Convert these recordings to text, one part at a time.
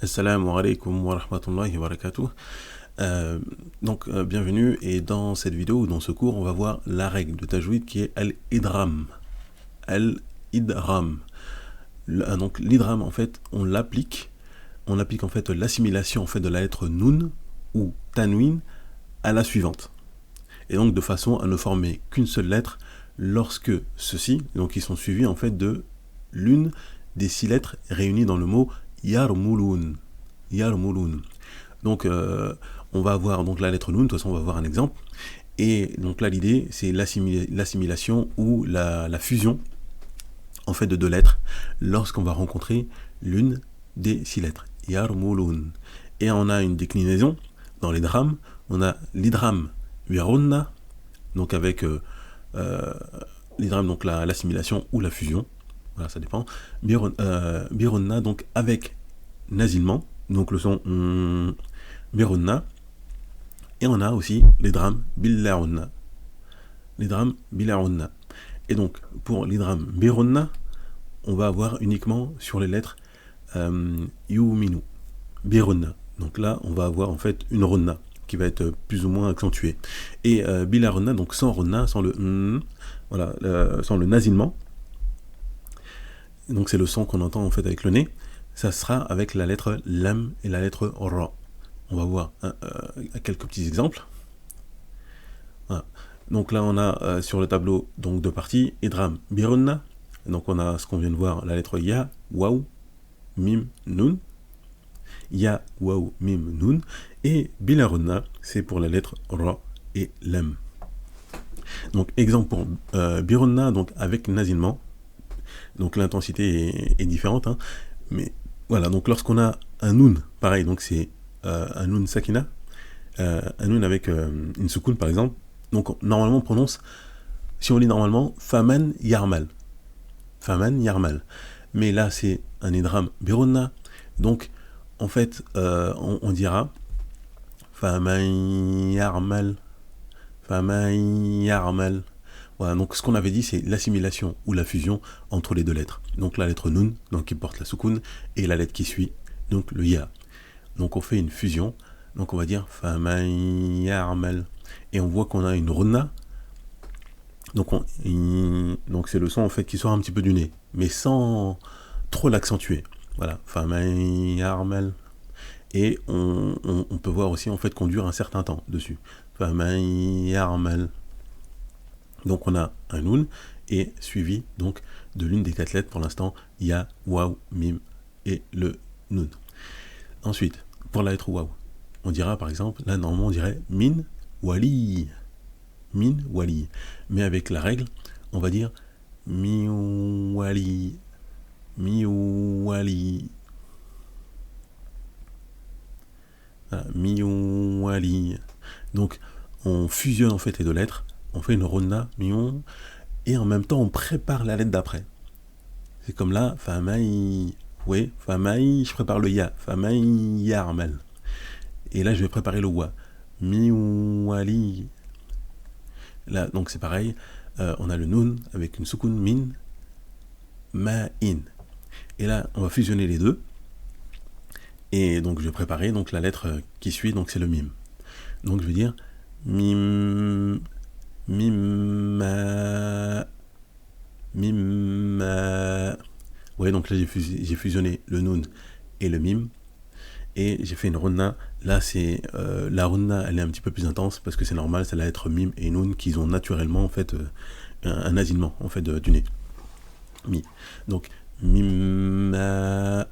Assalamu alaikum wa rahmatullahi wa barakatuh. Bienvenue, et dans cette vidéo ou dans ce cours, on va voir la règle de tajwid qui est al-idram. Al-idram. Donc l'idram, en fait, on applique en fait l'assimilation en fait de la lettre nun ou tanwin à la suivante. Et donc de façon à ne former qu'une seule lettre lorsque ceux-ci, donc ils sont suivis en fait de l'une des 6 lettres réunies dans le mot yarmulun. Yarmulun. Donc on va avoir donc la lettre nun, de toute façon on va voir un exemple. Et donc là l'idée c'est l'assimilation ou la fusion en fait de 2 lettres lorsqu'on va rencontrer l'une des 6 lettres. Yarmulun. Et on a une déclinaison dans les drames. On a l'idram birunna, donc avec l'idram, donc l'assimilation ou la fusion. Voilà, ça dépend. Birunna, donc avec nasilement, donc le son birunna. Et on a aussi l'idram billarunna. L'idram billarunna. Et donc pour l'idram birunna, on va avoir uniquement sur les lettres yuminu, birunna. Donc là, on va avoir en fait une runna qui va être plus ou moins accentuée. Et bilarunna, donc sans runna, sans le voilà, sans le nasilement. Donc c'est le son qu'on entend en fait avec le nez. Ça sera avec la lettre lam et la lettre ra. On va voir quelques petits exemples. Voilà. Donc là on a sur le tableau donc 2 parties, idram birunna. Donc on a ce qu'on vient de voir, la lettre ya, waw, mim, nun. Ya, waw, mim, nun. Et bilarunna, c'est pour la lettre ra et lam. Donc exemple pour birunna, donc avec nasilement. Donc l'intensité est différente, hein. Mais voilà, donc lorsqu'on a un nun, pareil, donc c'est un nun sakina, un nun avec une soukoun par exemple. Donc normalement on prononce, si on lit normalement, faman yarmal. Faman yarmal. Mais là c'est un idram birunna. Donc en fait on dira faman yarmal. Faman yarmal. Voilà, donc ce qu'on avait dit, c'est l'assimilation ou la fusion entre les 2 lettres. Donc la lettre nun, donc qui porte la soukoun, et la lettre qui suit, donc le ya. Donc on fait une fusion, donc on va dire faman yarmal. Et on voit qu'on a une runna. Donc c'est le son en fait qui sort un petit peu du nez, mais sans trop l'accentuer. Voilà, faman yarmal. Et on peut voir aussi en fait qu'on dure un certain temps dessus. Faman yarmal. Donc on a un nun et suivi donc de l'une des 4 lettres pour l'instant, ya, waw, mim et le nun. Ensuite, pour la lettre waw, on dira par exemple, là normalement on dirait min wali. Min wali. Mais avec la règle, on va dire mi wali. Mi wali. Voilà, mi wali. Donc on fusionne en fait les 2 lettres. On fait une runna, mion, et en même temps on prépare la lettre d'après. C'est comme là, famaï, oui, famaï, je prépare le ya, famaï yarmal. Et là je vais préparer le wa, miwali. Là donc c'est pareil, on a le nun avec une soukoun min, ma in. Et là on va fusionner les 2. Et donc je vais préparer donc la lettre qui suit, donc c'est le mim. Donc je vais dire mim. Mimma. Mimma. Ouais, donc là j'ai fusionné le nun et le mim. Et j'ai fait une runna. Là, c'est la runna, elle est un petit peu plus intense parce que c'est normal, c'est la lettre mim et nun qui ont naturellement en fait un nasilement en fait du nez. Mi. Donc mimma.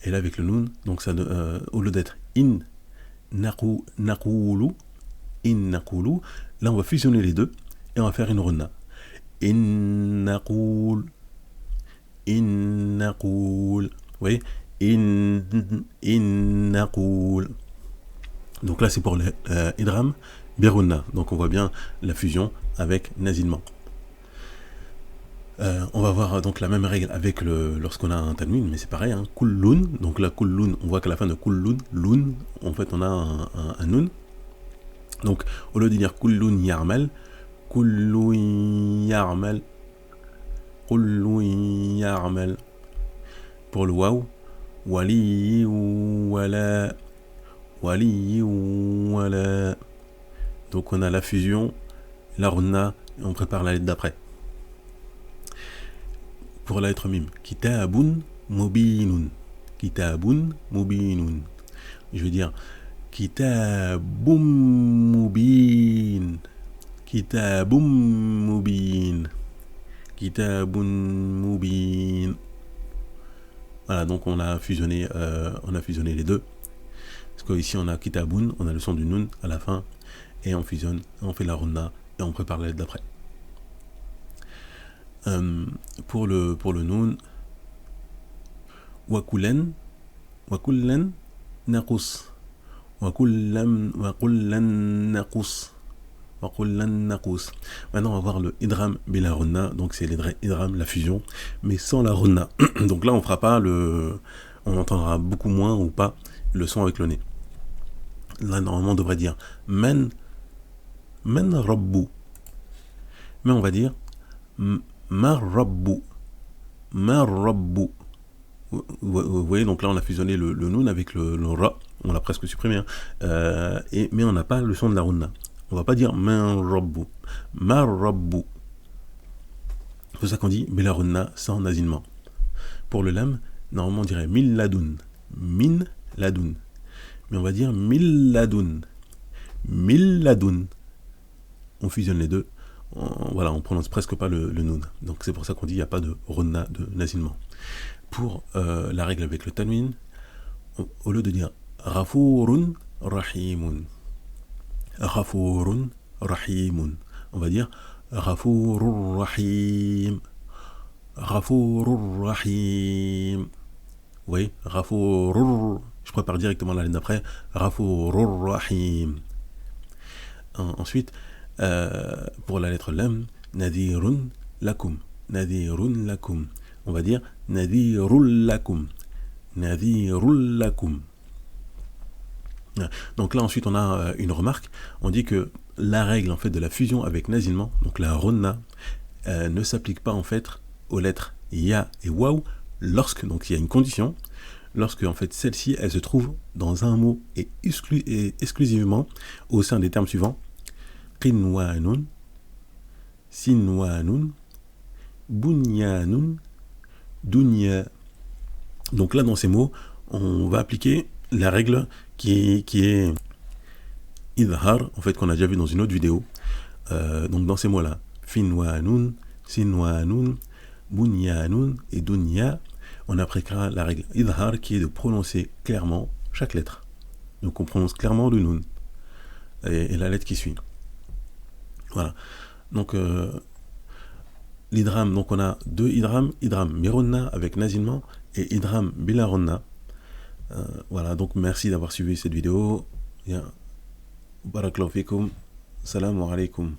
Et là avec le nun, donc ça au lieu d'être in naqulu, in naqulu, là on va fusionner les 2 et on va faire une runna. In naqul. In naqul. Vous voyez, in naqul. Donc là c'est pour l'idram birunna. Donc on voit bien la fusion avec nasilement. On va voir donc la même règle avec lorsqu'on a un tanwin, mais c'est pareil, hein, kullun. Donc là kullun, on voit qu'à la fin de kullun, lun, en fait on a un nun. Donc au lieu de dire kullun yarmal, kullun yarmal. Kullun yarmal. Pour le waw, wali wala, wali wala. Donc on a la fusion, la runna, et on prépare la lettre d'après. Pour la lettre mim, kitabun mubinun, kitabun mubinun. Je veux dire kitabun mubin, kitabun mubin, kitabun mubin. Voilà, donc on a fusionné les deux. Parce qu'ici on a kitabun, on a le son du nun à la fin, et on fusionne, on fait la runna, et on prépare la lettre d'après. Pour le nun, wakulen naqus, wakullan naqus, wakullan naqus. Maintenant on va voir le idram bila runna, donc c'est l'idram, la fusion, mais sans la runna. Donc là on fera pas on entendra beaucoup moins ou pas le son avec le nez. Là normalement on devrait dire men rabbu, mais on va dire marrabbu. Vous voyez, donc là on a fusionné le nun avec le ra, on l'a presque supprimé, hein. Mais on n'a pas le son de la runna. On va pas dire marrabbu. C'est pour ça qu'on dit bila runna sans nasillement. Pour le lam, normalement on dirait min ladun, mais on va dire mil ladun. On fusionne les deux. Voilà, on prononce presque pas le nun. Donc c'est pour ça qu'on dit il n'y a pas de runna, de nasillement. Pour la règle avec le tanwin, au lieu de dire ghafurun rahimun, on va dire ghafurur rahim. Vous voyez, ghafurur, je prépare directement la ligne d'après, ghafurur rahim. Ensuite, pour la lettre lam, nadhirun lakum, on va dire nadhirul lakum. Donc là ensuite on a une remarque, on dit que la règle en fait de la fusion avec nasillement, donc la runna, ne s'applique pas en fait aux lettres ya et waw lorsque, donc il y a une condition, lorsque en fait celle-ci elle se trouve dans un mot et exclusivement au sein des termes suivants: qinwanun, sinwanun, bunyanun, dunya. Donc là dans ces mots on va appliquer la règle qui est idhar, en fait, qu'on a déjà vu dans une autre vidéo. Donc dans ces mots là, finwanun, sinwanun, bunyanun et dunya, on appliquera la règle idhar qui est de prononcer clairement chaque lettre. Donc on prononce clairement le nun et la lettre qui suit. Voilà. Donc l'idram, donc on a deux idram mironna avec nasillement et idram bilaronna. Voilà, donc merci d'avoir suivi cette vidéo. Barakallahu fikum. Salam alaikum.